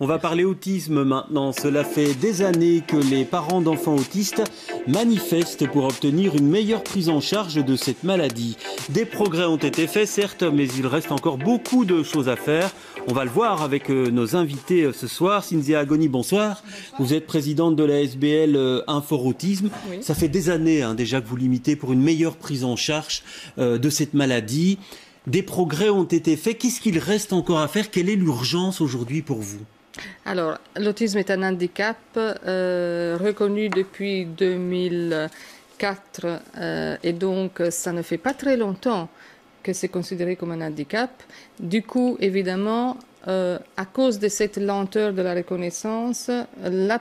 On va parler autisme maintenant. Cela fait des années que les parents d'enfants autistes manifestent pour obtenir une meilleure prise en charge de cette maladie. Des progrès ont été faits, certes, mais il reste encore beaucoup de choses à faire. On va le voir avec nos invités ce soir. Cynthia Agoni, bonsoir. Vous êtes présidente de la SBL Infor Autisme. Oui. Ça fait des années déjà que vous limitez pour une meilleure prise en charge de cette maladie. Des progrès ont été faits. Qu'est-ce qu'il reste encore à faire? Quelle est l'urgence aujourd'hui pour vous? Alors, l'autisme est un handicap reconnu depuis 2004 et donc ça ne fait pas très longtemps que c'est considéré comme un handicap. Du coup, évidemment, à cause de cette lenteur de la reconnaissance, le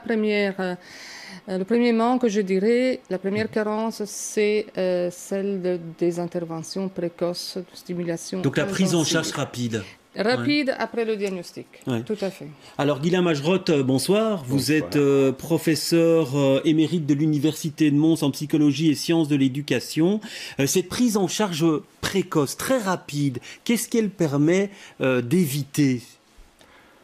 premier manque, je dirais, la première carence, c'est celle des interventions précoces de stimulation. Donc la prise en charge rapide. Rapide après le diagnostic, tout à fait. Alors Guylain Majerotte, bonsoir. Vous êtes professeur émérite de l'Université de Mons en psychologie et sciences de l'éducation. Cette prise en charge précoce, très rapide, qu'est-ce qu'elle permet d'éviter?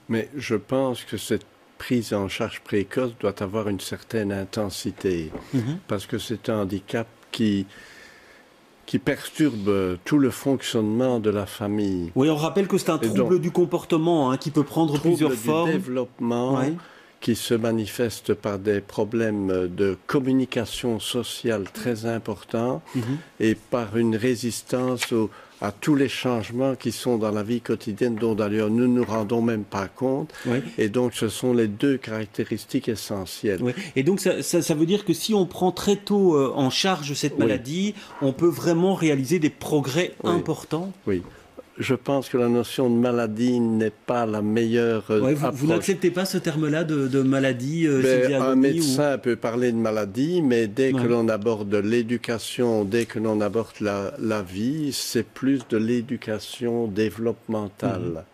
Mais je pense que cette prise en charge précoce doit avoir une certaine intensité, parce que c'est un handicap qui perturbe tout le fonctionnement de la famille. Oui, on rappelle que c'est un trouble du comportement qui peut prendre plusieurs formes. Trouble du développement qui se manifeste par des problèmes de communication sociale très importants et par une résistance à tous les changements qui sont dans la vie quotidienne, dont d'ailleurs nous ne nous rendons même pas compte. Et donc ce sont les deux caractéristiques essentielles. Et donc ça veut dire que si on prend très tôt en charge cette maladie, on peut vraiment réaliser des progrès importants. Oui. Je pense que la notion de maladie n'est pas la meilleure approche. Vous n'acceptez pas ce terme-là de maladie un médecin peut parler de maladie, mais dès que l'on aborde l'éducation, dès que l'on aborde la vie, c'est plus de l'éducation développementale.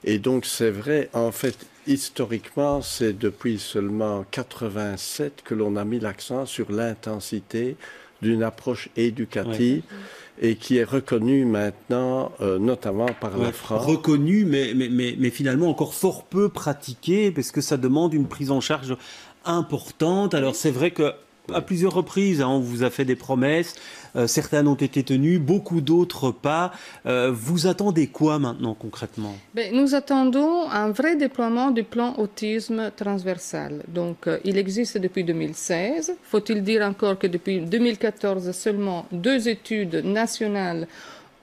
Et donc c'est vrai, en fait, historiquement, c'est depuis seulement 87 que l'on a mis l'accent sur l'intensité d'une approche éducative et qui est reconnue maintenant, notamment par la France. Reconnue, mais finalement encore fort peu pratiquée, parce que ça demande une prise en charge importante. Alors c'est vrai que à plusieurs reprises, on vous a fait des promesses, certaines ont été tenues, beaucoup d'autres pas. Vous attendez quoi maintenant concrètement? Nous attendons un vrai déploiement du plan autisme transversal. Donc il existe depuis 2016. Faut-il dire encore que depuis 2014 seulement 2 études nationales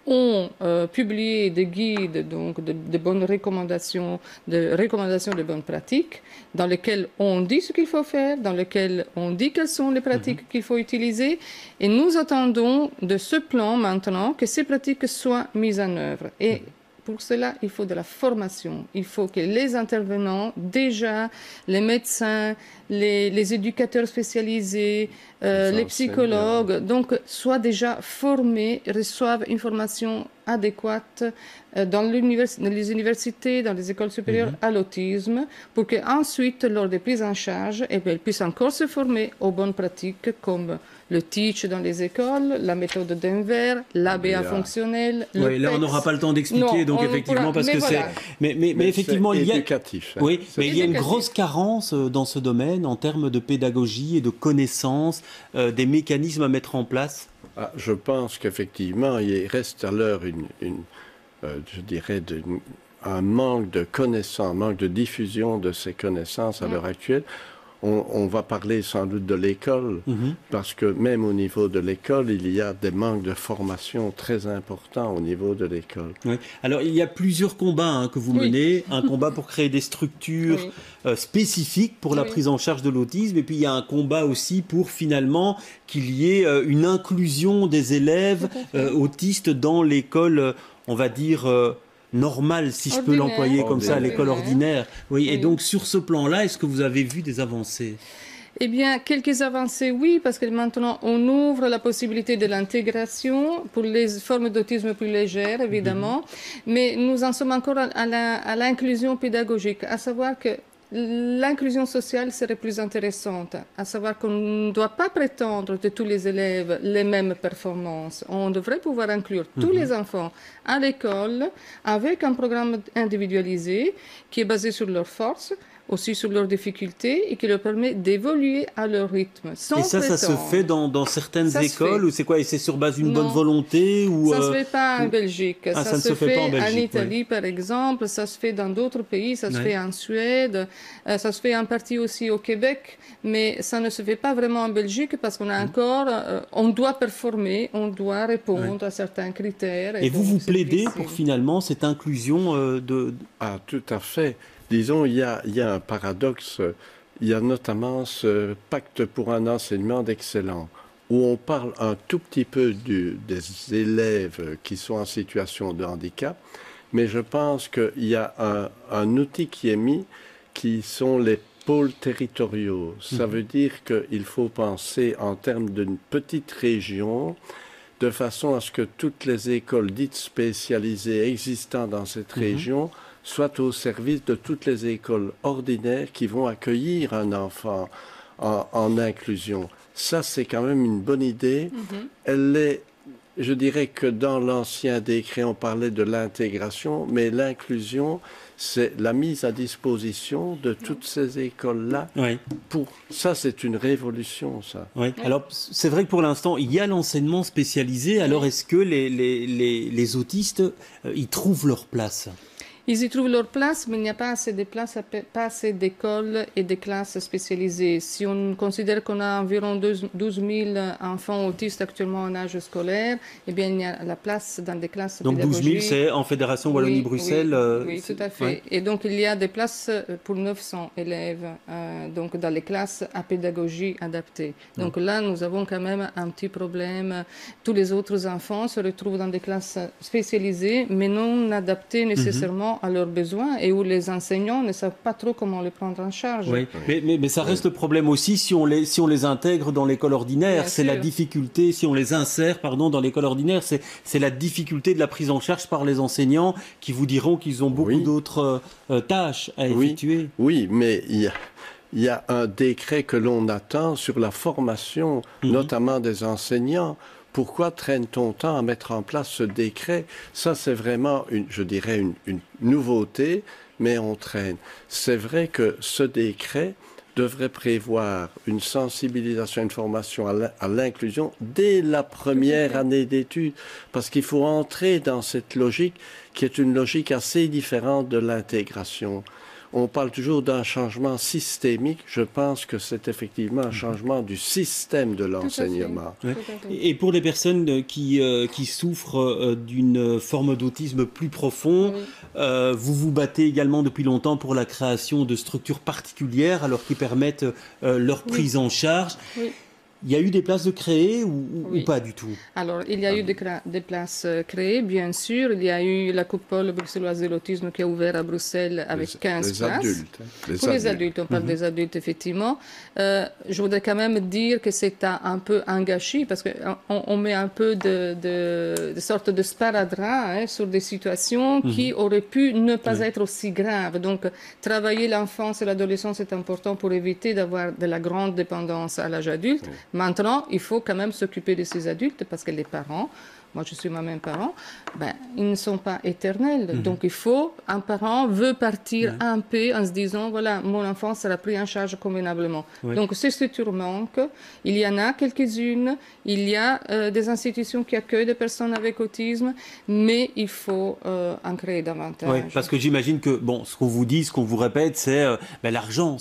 ont publié des guides, donc de bonnes recommandations, de bonnes pratiques, dans lesquelles on dit ce qu'il faut faire, dans lesquelles on dit quelles sont les pratiques qu'il faut utiliser. Et nous attendons de ce plan maintenant que ces pratiques soient mises en œuvre. Et pour cela, il faut de la formation. Il faut que les intervenants, déjà, les médecins, les éducateurs spécialisés, les psychologues, donc, soient déjà formés, reçoivent une formation adéquate dans les universités, dans les écoles supérieures à l'autisme, pour qu'ensuite, lors des prises en charge, ils puissent encore se former aux bonnes pratiques comme le TEACH dans les écoles, la méthode Denver, l'ABA fonctionnel. Là, on n'aura pas le temps d'expliquer, donc effectivement, parce que c'est. Mais effectivement, il y a. Éducatif. Oui, mais il y a une grosse carence dans ce domaine en termes de pédagogie et de connaissances, des mécanismes à mettre en place. Je pense qu'effectivement, il reste à l'heure je dirais, un manque de connaissances, un manque de diffusion de ces connaissances à l'heure actuelle. On va parler sans doute de l'école, parce que même au niveau de l'école, il y a des manques de formation très importants au niveau de l'école. Alors, il y a plusieurs combats que vous menez. Un combat pour créer des structures spécifiques pour la prise en charge de l'autisme. Et puis, il y a un combat aussi pour, finalement, qu'il y ait une inclusion des élèves autistes dans l'école, on va dire... normale, si je peux l'employer comme ça, à l'école ordinaire. Et donc sur ce plan-là, est-ce que vous avez vu des avancées? Eh bien, quelques avancées, oui, parce que maintenant, on ouvre la possibilité de l'intégration pour les formes d'autisme plus légères, évidemment, mais nous en sommes encore à l'inclusion pédagogique, à savoir que l'inclusion sociale serait plus intéressante, à savoir qu'on ne doit pas prétendre de tous les élèves les mêmes performances. On devrait pouvoir inclure tous les enfants à l'école avec un programme individualisé qui est basé sur leurs forces, aussi sur leurs difficultés et qui leur permet d'évoluer à leur rythme. Sans et ça se fait dans certaines écoles ou c'est quoi? Et c'est sur base d'une bonne volonté ou ça se fait pas en Belgique. Ah, ça se fait en Italie, oui. par exemple. Ça se fait dans d'autres pays. Ça se fait en Suède. Ça se fait en partie aussi au Québec. Mais ça ne se fait pas vraiment en Belgique parce qu'on a encore... on doit performer, on doit répondre à certains critères. Et vous plaidez pour finalement cette inclusion de... Ah, tout à fait. Disons, il y a un paradoxe. Il y a notamment ce pacte pour un enseignement d'excellence, où on parle un tout petit peu des élèves qui sont en situation de handicap, mais je pense qu'il y a un outil qui est mis, qui sont les pôles territoriaux. Ça veut dire qu'il faut penser en termes d'une petite région, de façon à ce que toutes les écoles dites spécialisées existant dans cette région soient au service de toutes les écoles ordinaires qui vont accueillir un enfant en inclusion. Ça, c'est quand même une bonne idée. Elle est, je dirais que dans l'ancien décret, on parlait de l'intégration, mais l'inclusion, c'est la mise à disposition de toutes ces écoles-là. Oui. Ça, c'est une révolution, ça. Oui. Alors, c'est vrai que pour l'instant, il y a l'enseignement spécialisé. Alors, est-ce que les autistes y trouvent leur place? Ils y trouvent leur place, mais il n'y a pas assez de places, pas assez d'écoles et de classes spécialisées. Si on considère qu'on a environ 12 000 enfants autistes actuellement en âge scolaire, eh bien, il y a la place dans des classes pédagogiques. Donc 12 000, c'est en Fédération Wallonie-Bruxelles. Oui, tout à fait. Ouais. Et donc, il y a des places pour 900 élèves donc dans les classes à pédagogie adaptée. Donc là, nous avons quand même un petit problème. Tous les autres enfants se retrouvent dans des classes spécialisées, mais non adaptées nécessairement à leurs besoins et où les enseignants ne savent pas trop comment les prendre en charge. Oui. Mais ça reste le problème aussi si on les intègre dans l'école ordinaire. C'est la difficulté, si on les insère dans l'école ordinaire, c'est la difficulté de la prise en charge par les enseignants qui vous diront qu'ils ont beaucoup d'autres tâches à effectuer. Oui, mais il y a un décret que l'on attend sur la formation, notamment des enseignants. Pourquoi traîne-t-on tant à mettre en place ce décret? Ça, c'est vraiment, je dirais, une nouveauté, mais on traîne. C'est vrai que ce décret devrait prévoir une sensibilisation, une formation à l'inclusion dès la première année d'études, parce qu'il faut entrer dans cette logique qui est une logique assez différente de l'intégration. On parle toujours d'un changement systémique. Je pense que c'est effectivement un changement du système de l'enseignement. Et pour les personnes qui souffrent d'une forme d'autisme plus profond, vous vous battez également depuis longtemps pour la création de structures particulières alors qui permettent leur prise en charge. Il y a eu des places de créées ou pas du tout? Alors, il y a eu des places créées, bien sûr. Il y a eu la coupole bruxelloise de l'autisme qui a ouvert à Bruxelles avec 15 places. Adultes, pour les adultes, on parle des adultes, effectivement. Je voudrais quand même dire que c'est un peu un gâchis parce qu'on met un peu de sorte de sparadrap sur des situations qui auraient pu ne pas être aussi graves. Donc, travailler l'enfance et l'adolescence est important pour éviter d'avoir de la grande dépendance à l'âge adulte. Maintenant, il faut quand même s'occuper de ces adultes parce que les parents, moi je suis moi-même parent, ils ne sont pas éternels. Donc un parent veut partir un peu en se disant, voilà, mon enfant sera pris en charge convenablement. Donc ces structures manquent, il y en a quelques-unes, il y a des institutions qui accueillent des personnes avec autisme, mais il faut en créer davantage. Oui, parce que j'imagine que, ce qu'on vous dit, ce qu'on vous répète, c'est l'argent,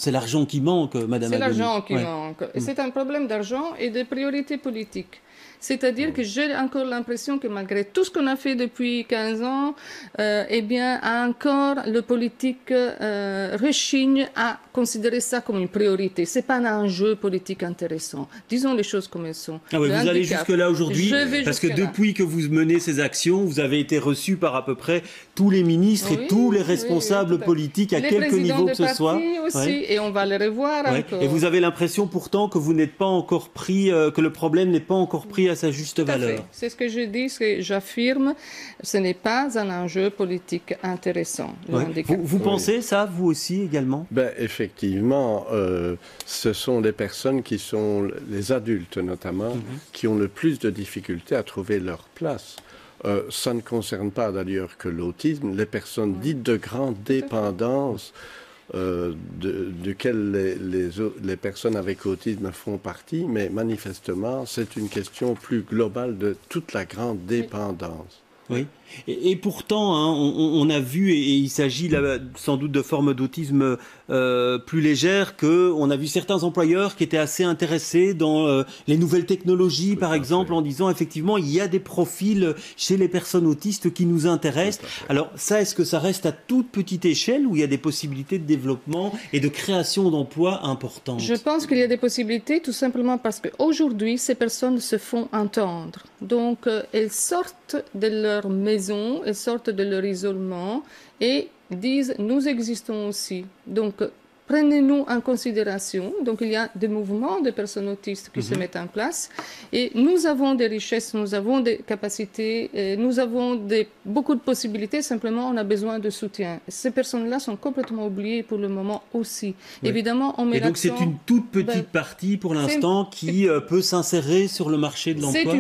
qui manque, Madame Adoni. C'est l'argent qui manque. Et c'est un problème d'argent et de priorités politiques. C'est-à-dire que j'ai encore l'impression que malgré tout ce qu'on a fait depuis 15 ans, encore le politique rechigne à considérer ça comme une priorité. C'est pas un enjeu politique intéressant. Disons les choses comme elles sont. Vous allez jusque-là aujourd'hui, parce que depuis que vous menez ces actions, vous avez été reçu par à peu près tous les ministres et tous les responsables politiques à quelque niveau que ce soit. Aussi, et on va les revoir encore. Et vous avez l'impression pourtant que vous n'êtes pas encore pris, que le problème n'est pas encore pris pris à sa juste valeur. C'est ce que je dis, ce que j'affirme, ce n'est pas un enjeu politique intéressant. Vous pensez ça, vous aussi également? Effectivement, ce sont les personnes qui sont, les adultes notamment, qui ont le plus de difficultés à trouver leur place. Ça ne concerne pas d'ailleurs que l'autisme, les personnes dites de grande dépendance, duquel les personnes avec autisme font partie, mais manifestement, c'est une question plus globale de toute la grande dépendance. Oui, et pourtant, hein, on a vu, et il s'agit là, sans doute de formes d'autisme plus légères, qu'on a vu certains employeurs qui étaient assez intéressés dans les nouvelles technologies, par exemple, en disant effectivement, il y a des profils chez les personnes autistes qui nous intéressent. Alors ça, est-ce que ça reste à toute petite échelle ou il y a des possibilités de développement et de création d'emplois importantes? Je pense qu'il y a des possibilités tout simplement parce qu'aujourd'hui, ces personnes se font entendre. Donc, elles sortent de leur maison, elles sortent de leur isolement et disent « nous existons aussi ». Donc, prenez-nous en considération. Donc, il y a des mouvements de personnes autistes qui se mettent en place. Et nous avons des richesses, nous avons des capacités, nous avons beaucoup de possibilités. Simplement, on a besoin de soutien. Ces personnes-là sont complètement oubliées pour le moment aussi. Oui. Évidemment, on met l'accent... Et donc, c'est une toute petite partie, pour l'instant, qui peut s'insérer sur le marché de l'emploi.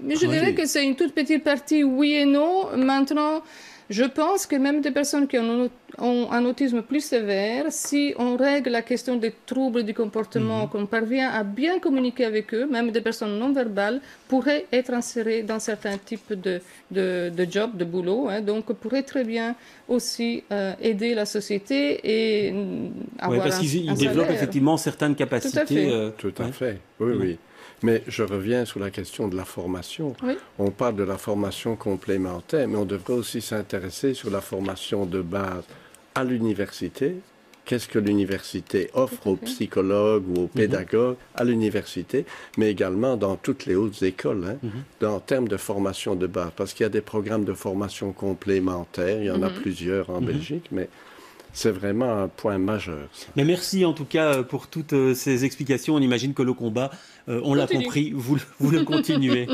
Mais je dirais que c'est une toute petite partie, oui et non. Maintenant, je pense que même des personnes qui ont un autisme plus sévère, si on règle la question des troubles du comportement, qu'on parvient à bien communiquer avec eux, même des personnes non verbales, pourraient être insérées dans certains types de jobs, de boulot. Hein, donc, pourraient très bien aussi aider la société et avoir parce qu'ils développent effectivement certaines capacités. Tout à fait. Oui. Mais je reviens sur la question de la formation. Oui. On parle de la formation complémentaire, mais on devrait aussi s'intéresser sur la formation de base à l'université. Qu'est-ce que l'université offre aux psychologues ou aux pédagogues à l'université, mais également dans toutes les hautes écoles, en termes de formation de base. Parce qu'il y a des programmes de formation complémentaires, il y en a plusieurs en Belgique, mais... c'est vraiment un point majeur. Ça. Mais merci en tout cas pour toutes ces explications. On imagine que le combat, on l'a compris, vous le continuez.